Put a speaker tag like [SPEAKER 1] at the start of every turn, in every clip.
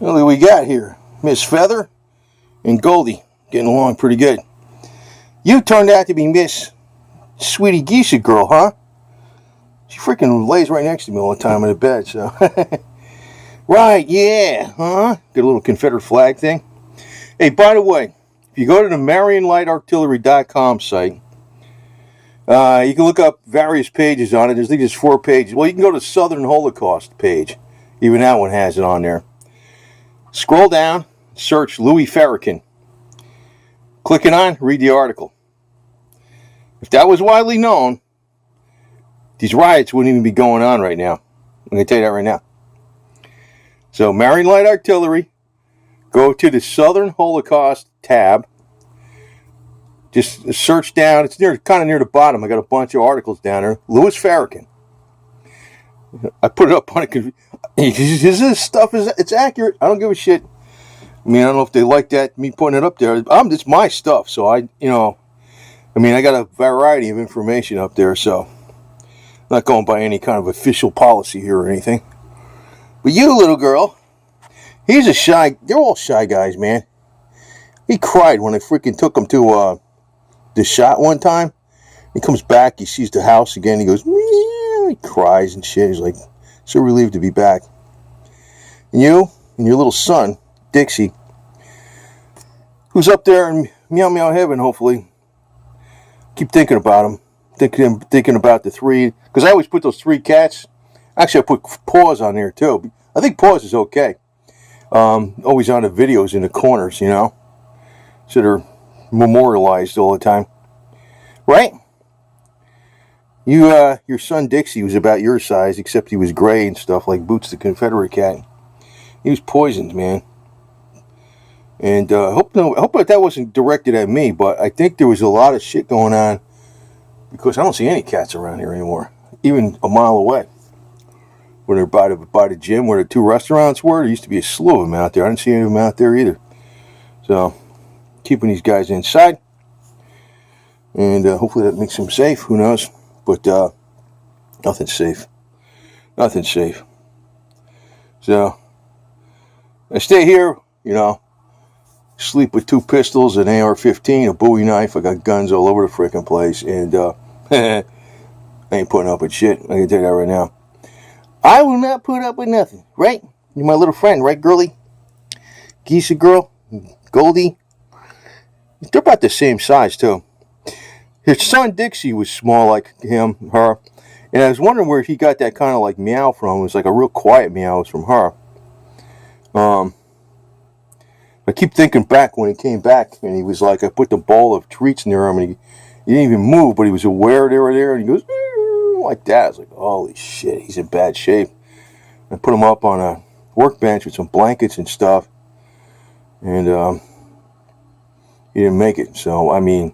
[SPEAKER 1] Well, who we got here? Miss Feather and Goldie. Getting along pretty good. You turned out to be Miss Sweetie Geisha Girl, huh? She freaking lays right next to me all the time in the bed, so. Right, yeah, huh? Got a little Confederate flag thing. Hey, by the way, if you go to the MarionLightArtillery.com site, you can look up various pages on it. I think there's 4 pages. Well, you can go to the Southern Holocaust page. Even that one has it on there. Scroll down, search Louis Farrakhan. Click it on, read the article. If that was widely known, these riots wouldn't even be going on right now. I'm going to tell you that right now. So, Marion Light Artillery, go to the Southern Holocaust tab. Just search down. It's kind of near the bottom. I got a bunch of articles down there. Louis Farrakhan. I put it up on it. This stuff it's accurate. I don't give a shit. I mean, I don't know if they like that, me putting it up there. It's my stuff, so I got a variety of information up there, so I'm not going by any kind of official policy here or anything. But you, little girl, they're all shy guys, man. He cried when I freaking took him to the shot one time. He comes back, he sees the house again, he goes, meow, he cries and shit. He's like, so relieved to be back. And you and your little son, Dixie, who's up there in meow meow heaven, hopefully. Keep thinking about him. Thinking about the 3, because I always put those 3 cats. Actually, I put Paws on there too. I think Paws is okay. Always on the videos in the corners, so they're memorialized all the time, right? Your son Dixie was about your size, except he was gray and stuff like Boots the Confederate cat. He was poisoned, man. And I hope that wasn't directed at me, but I think there was a lot of shit going on because I don't see any cats around here anymore, even a mile away. When they're by the gym where the 2 restaurants were, there used to be a slew of them out there. I didn't see any of them out there either. So, keeping these guys inside, and hopefully that makes them safe. Who knows? But nothing's safe. Nothing's safe. So, I stay here, sleep with 2 pistols, an AR-15, a Bowie knife. I got guns all over the frickin' place, and I ain't putting up with shit. I can tell you that right now. I will not put up with nothing, right? You're my little friend, right, girlie? Geisha girl, Goldie. They're about the same size, too. His son Dixie was small like her. And I was wondering where he got that kind of like meow from. It was like a real quiet meow. It was from her. I keep thinking back when he came back, and he was like, I put the bowl of treats near him, and he didn't even move, but he was aware they were there, and he goes, like that. I was like, holy shit, he's in bad shape. I put him up on a workbench with some blankets and stuff, and he didn't make it. So, I mean,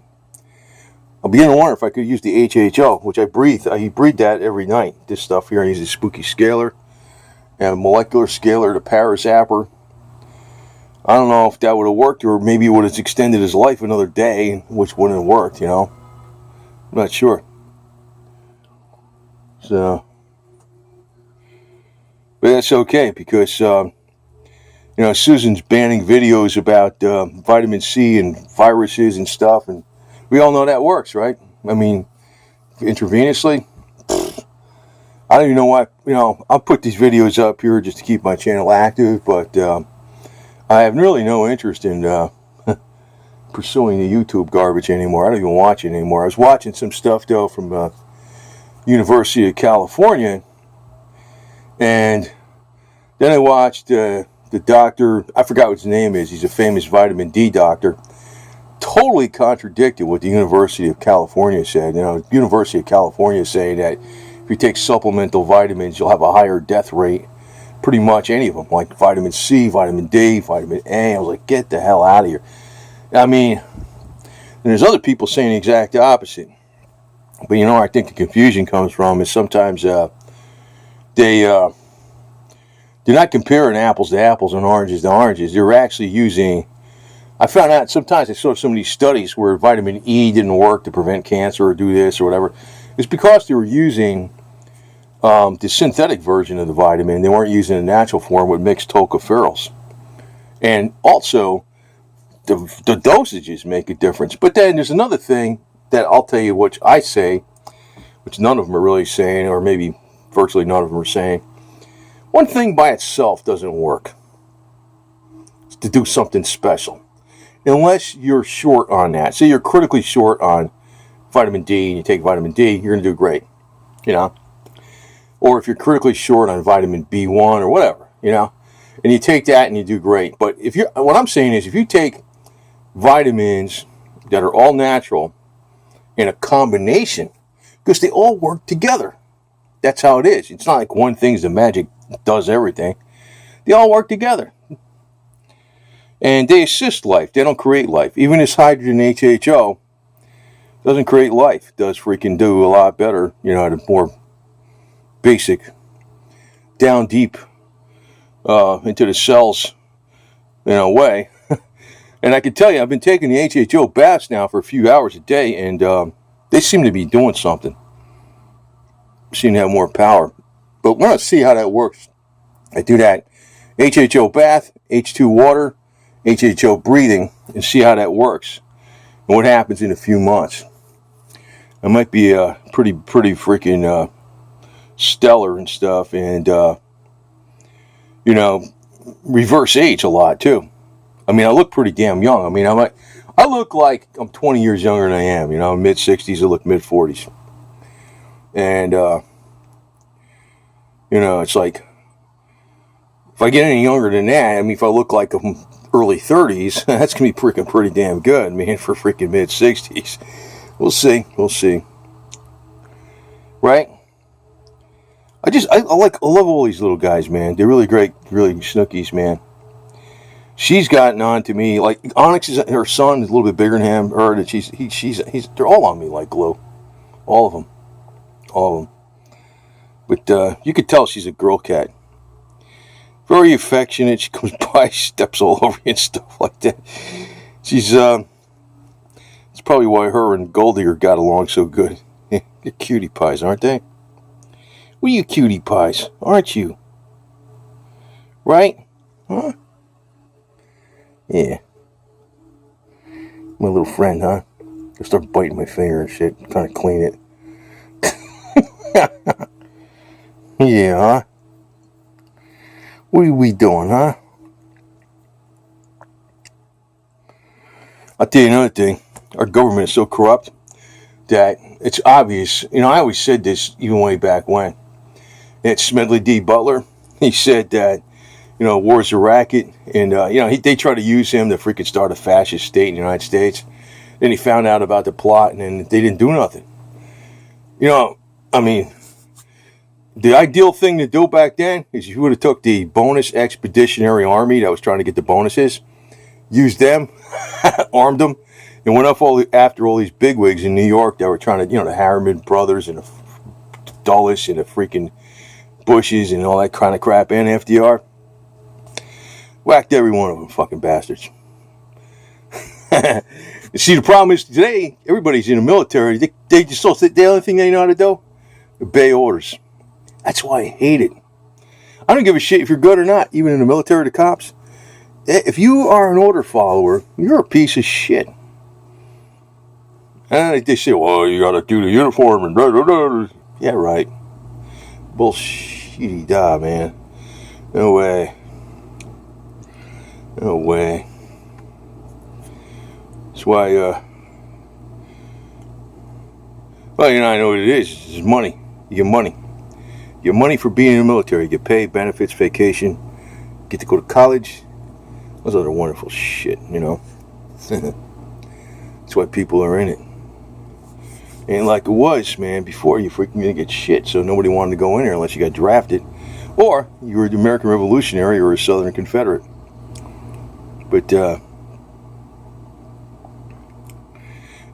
[SPEAKER 1] I'm beginning to wonder if I could use the HHO, which I breathe. I breathe that every night. This stuff here, I use a spooky scalar and a molecular scalar, the Parazapper. I don't know if that would have worked, or maybe it would have extended his life another day, which wouldn't have worked, I'm not sure. So, but that's okay, because, Susan's banning videos about vitamin C and viruses and stuff, and we all know that works, right? I mean, intravenously, I don't even know why, I'll put these videos up here just to keep my channel active, but I have really no interest in pursuing the YouTube garbage anymore. I don't even watch it anymore. I was watching some stuff, though, from University of California, and then I watched the doctor, I forgot what his name is, he's a famous vitamin D doctor, totally contradicted what the University of California said. University of California is saying that if you take supplemental vitamins, you'll have a higher death rate. Pretty much any of them, like vitamin C, vitamin D, vitamin A. I was like, get the hell out of here. I mean, there's other people saying the exact opposite. But I think the confusion comes from is sometimes they're not comparing apples to apples and oranges to oranges. They're actually using, I found out sometimes I saw some of these studies where vitamin E didn't work to prevent cancer or do this or whatever. It's because they were using the synthetic version of the vitamin. They weren't using the natural form with mixed tocopherols. And also, the dosages make a difference. But then there's another thing that I'll tell you, which I say, which none of them are really saying, or maybe virtually none of them are saying. One thing by itself doesn't work. It's to do something special. Unless you're short on that. Say you're critically short on vitamin D and you take vitamin D, you're going to do great. You know? Or if you're critically short on vitamin B1 or whatever, you know? And you take that and you do great. But if you're, what I'm saying is, if you take vitamins that are all natural in a combination, because they all work together. That's how it is. It's not like one thing's the magic does everything. They all work together. And they assist life. They don't create life. Even this hydrogen HHO doesn't create life. It does freaking do a lot better, you know, at a more basic, down deep into the cells in a way. And I can tell you, I've been taking the HHO baths now for a few hours a day, and they seem to be doing something. Seem to have more power. But we're going to see how that works. I do that HHO bath, H2 water, HHO breathing, and see how that works. And what happens in a few months. It might be pretty freaking stellar and stuff. And, you know, reverse age a lot, too. I mean, I look pretty damn young. I mean, I look like I'm 20 years younger than I am. You know, mid-60s, I look mid-40s. And, you know, it's like, if I get any younger than that, I mean, if I look like I'm early 30s, that's going to be freaking pretty damn good, man, for freaking mid-60s. We'll see. We'll see. Right? I love all these little guys, man. They're really great, really snookies, man. She's gotten on to me, like, Onyx, her son is a little bit bigger than her, and they're all on me like glue. All of them. All of them. But you could tell she's a girl cat. Very affectionate. She comes by, steps all over you and stuff like that. She's, it's probably why her and Goldie got along so good. They're cutie pies, aren't they? Well, you cutie pies, aren't you? Right? Huh? Yeah. My little friend, huh? I'll start biting my finger and shit, trying to clean it. Yeah, huh? What are we doing, huh? I'll tell you another thing. Our government is so corrupt that it's obvious. You know, I always said this even way back when. It's Smedley D. Butler. He said that, you know, war's a racket. And, you know, they try to use him to freaking start a fascist state in the United States. Then he found out about the plot and then they didn't do nothing. You know, I mean, the ideal thing to do back then is you would have took the bonus expeditionary army that was trying to get the bonuses, used them, armed them, and went up after all these bigwigs in New York that were trying to, you know, the Harriman brothers and the Dulles and the freaking Bushes and all that kind of crap, and FDR. Whacked every one of them, fucking bastards. You see, the problem is today, everybody's in the military. They just the only thing they know how to do, obey orders. That's why I hate it. I don't give a shit if you're good or not, even in the military, the cops. If you are an order follower, you're a piece of shit. And they say, well, you got to do the uniform and blah, blah, blah. Yeah, right. Bullshitty da, man. No way. No way. That's why, well, you know, I know what it is. It's money. You get money. You get money for being in the military. You get paid, benefits, vacation. Get to go to college. Those other wonderful shit, you know. That's why people are in it. Ain't like it was, man, before. You freaking gonna get shit, so nobody wanted to go in there unless you got drafted. Or you were the American Revolutionary or a Southern Confederate. But,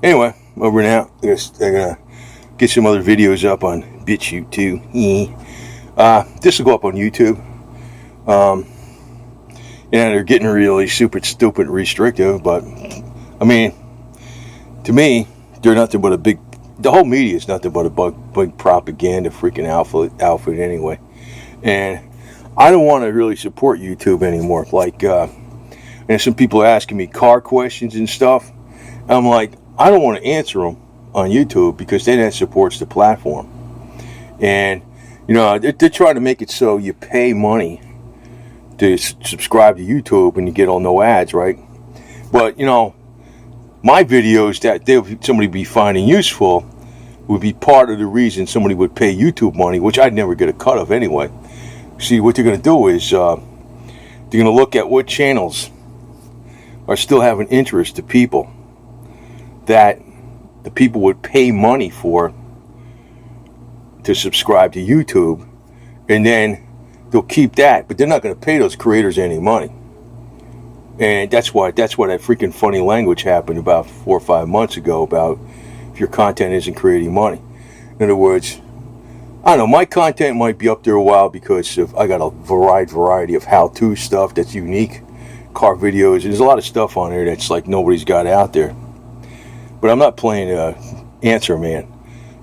[SPEAKER 1] anyway, over and out. I'm gonna get some other videos up on BitChute too. This will go up on YouTube. And they're getting really super stupid restrictive, but I mean, to me, they're nothing but the whole media is nothing but a big propaganda freaking outfit anyway. And I don't want to really support YouTube anymore. Like, And some people are asking me car questions and stuff. I'm like, I don't want to answer them on YouTube because then that supports the platform. And, you know, they're trying to make it so you pay money to subscribe to YouTube and you get all no ads, right? But, you know, my videos that somebody be finding useful would be part of the reason somebody would pay YouTube money, which I'd never get a cut of anyway. See, what they're going to do is they're going to look at what channels are still having interest to people that the people would pay money for to subscribe to YouTube, and then they'll keep that, but they're not going to pay those creators any money. And that's why that freaking funny language happened about 4 or 5 months ago about if your content isn't creating money. In other words, I don't know, my content might be up there a while because I got a variety of how-to stuff that's unique, car videos. There's a lot of stuff on there that's like nobody's got out there. But I'm not playing Answer Man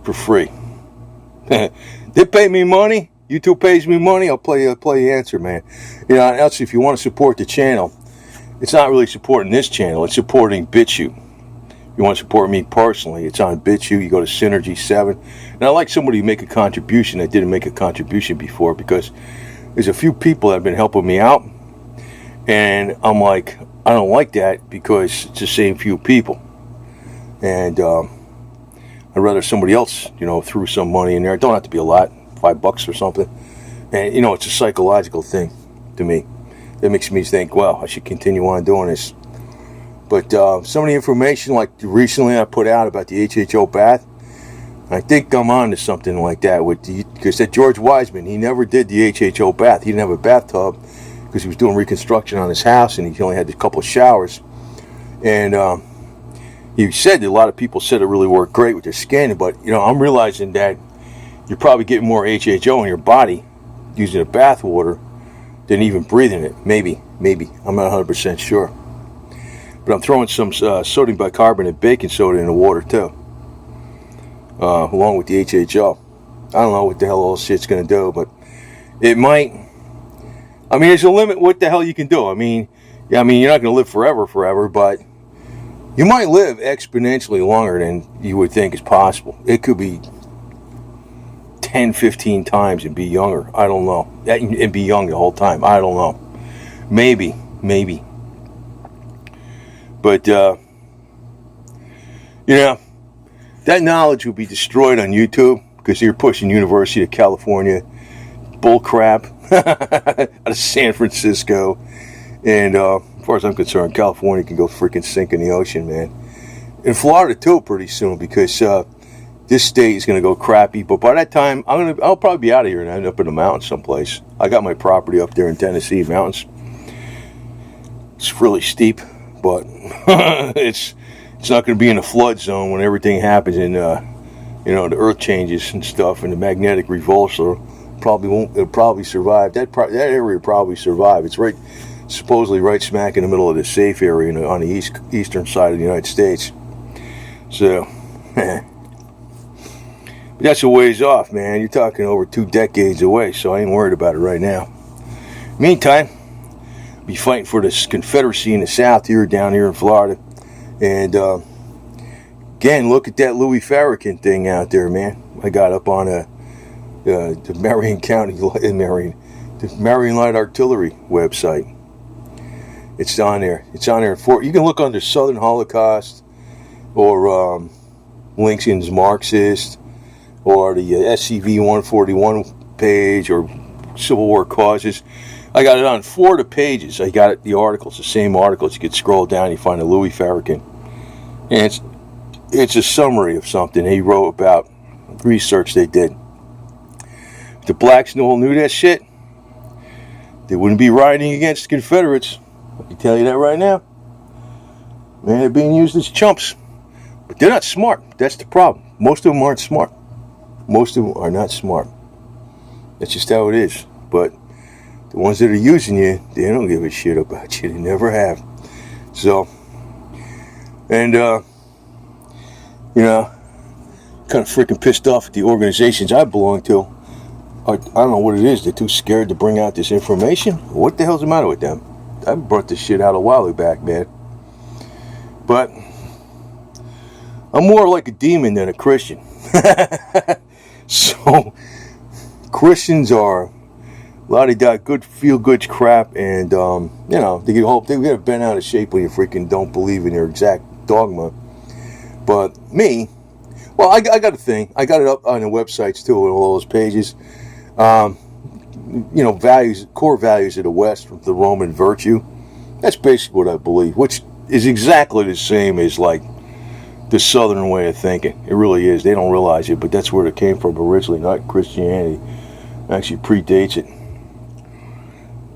[SPEAKER 1] for free. They pay me money. YouTube pays me money. I'll play Answer Man. You know, also if you want to support the channel, it's not really supporting this channel. It's supporting BitChute. If you want to support me personally, it's on BitChute. You go to Synergy 7. And I like somebody to make a contribution that didn't make a contribution before, because there's a few people that have been helping me out. And I'm like, I don't like that because it's the same few people. And I'd rather somebody else, you know, threw some money in there. It don't have to be a lot, $5 or something. And, you know, it's a psychological thing to me. That makes me think, well, I should continue on doing this. But some of the information, like recently I put out about the HHO bath, I think I'm on to something like that. Because that George Wiseman, he never did the HHO bath. He didn't have a bathtub because he was doing reconstruction on his house, and he only had a couple of showers. And he said that a lot of people said it really worked great with their skin. But, you know, I'm realizing that you're probably getting more HHO in your body using a bath water than even breathing it. Maybe. I'm not 100% sure. But I'm throwing some sodium bicarbonate baking soda in the water too, along with the HHO. I don't know what the hell all this shit's going to do, but it might. I mean, there's a limit what the hell you can do. I mean, you're not going to live forever, but you might live exponentially longer than you would think is possible. It could be 10, 15 times and be younger. I don't know. And be young the whole time. I don't know. Maybe. But, you know, that knowledge will be destroyed on YouTube because you're pushing University of California bullcrap out of San Francisco. And as far as I'm concerned, California can go freaking sink in the ocean, man. In Florida, too, pretty soon, because this state is going to go crappy. But by that time, I'll probably be out of here and end up in the mountains someplace. I got my property up there in Tennessee mountains. It's really steep. But it's not going to be in a flood zone when everything happens and you know, the earth changes and stuff, and the magnetic revulsor it'll probably survive. That area will probably survive. It's supposedly right smack in the middle of the safe area on the eastern side of the United States. So, but that's a ways off, man. You're talking over 2 decades away, so I ain't worried about it right now. Meantime, be fighting for this Confederacy in the South down here in Florida. And again, look at that Louis Farrakhan thing out there, man. I got up on the Marion County, the MarionLightArtillery website. It's on there. You can look under Southern Holocaust or Lincoln's Marxist or the SCV 141 page or Civil War causes. I got it on 4 of the pages. I got it, the articles, the same articles. You could scroll down, you find a Louis Farrakhan. And it's a summary of something he wrote about research they did. If the blacks knew that shit, they wouldn't be rioting against the Confederates. I can tell you that right now. Man, they're being used as chumps. But they're not smart. That's the problem. Most of them aren't smart. Most of them are not smart. That's just how it is. But the ones that are using you, they don't give a shit about you. They never have. So, and, you know, kind of freaking pissed off at the organizations I belong to. I don't know what it is. They're too scared to bring out this information. What the hell's the matter with them? I brought this shit out a while back, man. But I'm more like a demon than a Christian. So Christians are la-di-da, good feel-good crap, and you know, they get bent out of shape when you freaking don't believe in your exact dogma. But me, well, I got a thing. I got it up on the websites too, on all those pages. You know, values, core values of the West, the Roman virtue. That's basically what I believe, which is exactly the same as like the Southern way of thinking. It really is. They don't realize it, but that's where it came from originally, not Christianity. It actually predates it.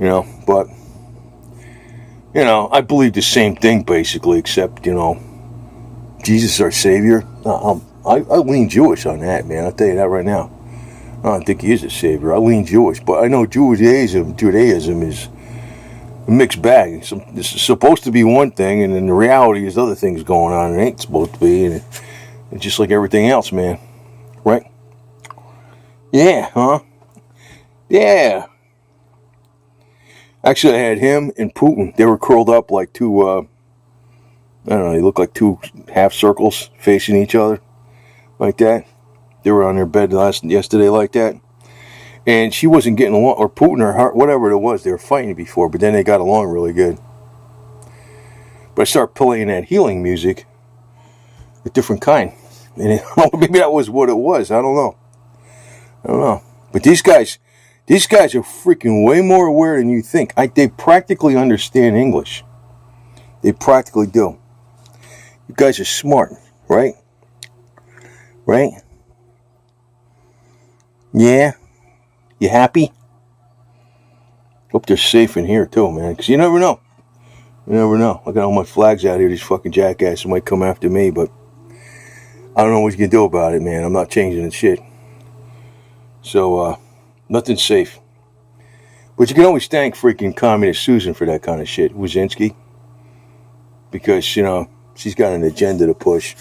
[SPEAKER 1] You know, but you know, I believe the same thing basically, except, you know, Jesus is our Savior. I lean Jewish on that, man. I'll tell you that right now. I don't think he is a savior. I lean Jewish, but I know Judaism is a mixed bag. It's supposed to be one thing, and then the reality is other things going on. It ain't supposed to be, and it's just like everything else, man. Right? Yeah, huh? Yeah. Actually, I had him and Putin. They were curled up like two, I don't know, they look like two half circles facing each other, like that. They were on their bed yesterday like that. And she wasn't getting along, or Putin or her, whatever it was, they were fighting before, but then they got along really good. But I started playing that healing music, a different kind. And maybe that was what it was. I don't know. But these guys are freaking way more aware than you think. They practically understand English. They practically do. You guys are smart, right? Right? Yeah? You happy? Hope they're safe in here too, man. Because you never know. You never know. I got all my flags out here. These fucking jackasses might come after me, but I don't know what you can do about it, man. I'm not changing the shit. So, nothing's safe. But you can always thank freaking Communist Susan for that kind of shit. Wyszynski. Because, you know, she's got an agenda to push.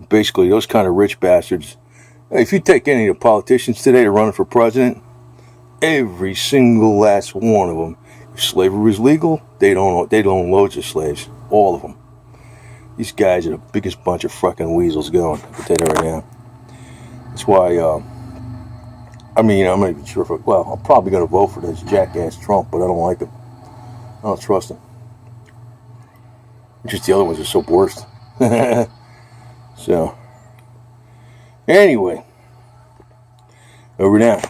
[SPEAKER 1] Basically, those kind of rich bastards. If you take any of the politicians today that are running for president, every single last one of them, if slavery was legal, they'd own loads of slaves. All of them. These guys are the biggest bunch of fucking weasels going. I can tell you right now. That's why, I mean, I'm not even sure if, I'm probably going to vote for this jackass Trump, but I don't like him. I don't trust him. Just the other ones are so worst. So, anyway, over now.